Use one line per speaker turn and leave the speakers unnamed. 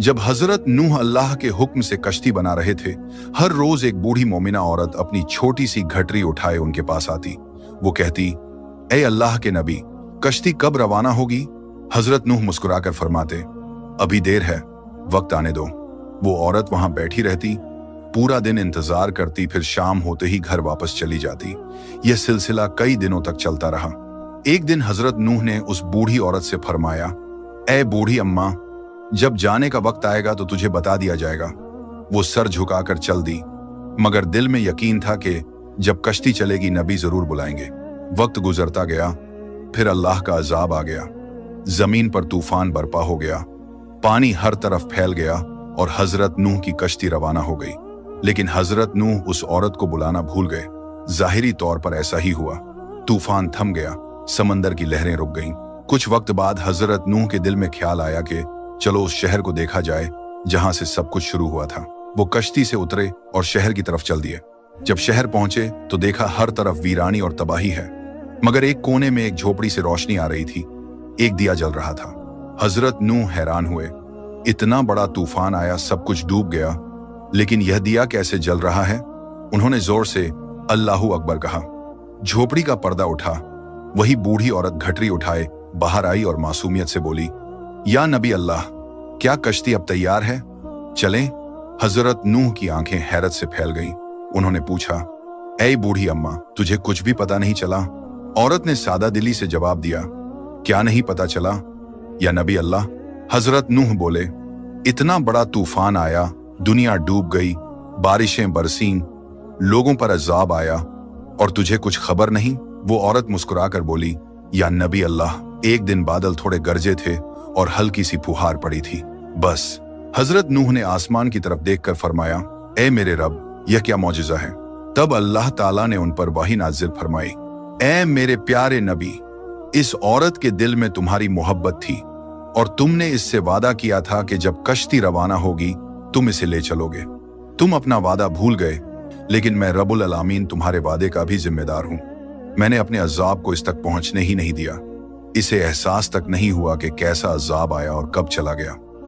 जब हजरत नूह अल्लाह के हुक्म से कश्ती बना रहे थे, हर रोज एक बूढ़ी मोमिना औरत अपनी छोटी सी घटरी उठाए उनके पास आती। वो कहती, ए अल्लाह के नबी, कश्ती कब रवाना होगी? हजरत नूह मुस्कुराकर फरमाते, अभी देर है, वक्त आने दो। वो औरत वहां बैठी रहती, पूरा दिन इंतजार करती, फिर शाम होते ही घर वापस चली जाती। यह सिलसिला कई दिनों तक चलता रहा। एक दिन हजरत नूह ने उस बूढ़ी औरत से फरमाया, ए बूढ़ी अम्मा, जब जाने का वक्त आएगा तो तुझे बता दिया जाएगा। वो सर झुकाकर चल दी, मगर दिल में यकीन था कि जब कश्ती चलेगी नबी जरूर बुलाएंगे। वक्त गुजरता गया, फिर अल्लाह का अजाब आ गया। जमीन पर तूफान बरपा हो गया, पानी हर तरफ फैल गया और हजरत नूह की कश्ती रवाना हो गई। लेकिन हजरत नूह उस औरत को बुलाना भूल गए। जाहिरी तौर पर ऐसा ही हुआ। तूफान थम गया, समंदर की लहरें रुक गईं। कुछ वक्त बाद हजरत नूह के दिल में ख्याल आया कि चलो उस शहर को देखा जाए जहां से सब कुछ शुरू हुआ था। वो कश्ती से उतरे और शहर की तरफ चल दिए। जब शहर पहुंचे तो देखा हर तरफ वीरानी और तबाही है, मगर एक कोने में एक झोपड़ी से रोशनी आ रही थी। एक दिया जल रहा था। हजरत नूह हैरान हुए, इतना बड़ा तूफान आया, सब कुछ डूब गया, लेकिन यह दिया कैसे जल रहा है? उन्होंने जोर से अल्लाहू अकबर कहा। झोपड़ी का पर्दा उठा। वही बूढ़ी औरत घटरी उठाए बाहर आई और मासूमियत से बोली, या नबी अल्लाह, क्या कश्ती अब तैयार है? चलें? हजरत नूह की आंखें हैरत से फैल गईं। उन्होंने पूछा, ऐ बूढ़ी अम्मा, तुझे कुछ भी पता नहीं चला? औरत ने सादा दिली से जवाब दिया, क्या नहीं पता चला या नबी अल्लाह? हजरत नूह बोले, इतना बड़ा तूफान आया, दुनिया डूब गई, बारिशें बरसीं, लोगों पर अजाब आया और तुझे कुछ खबर नहीं? वो औरत मुस्कुराकर बोली, या नबी अल्लाह, एक दिन बादल थोड़े गरजे थे और हल्की सी फुहार पड़ी थी, बस। हजरत नूह ने आसमान की तरफ देखकर फरमाया, ए मेरे रब, यह क्या मौजिज़ा है? तब अल्लाह ताला ने उन पर वही नाजिल फरमाई, ए मेरे प्यारे नबी, इस औरत के दिल में तुम्हारी मोहब्बत थी और तुमने इससे वादा किया था कि जब कश्ती रवाना होगी तुम इसे ले चलोगे। तुम अपना वादा भूल गए, लेकिन मैं रब्बुल आलमीन तुम्हारे वादे का भी जिम्मेदार हूं। मैंने अपने अजाब को इस तक पहुंचने ही नहीं दिया। इसे एहसास तक नहीं हुआ कि कैसा अजाब आया और कब चला गया।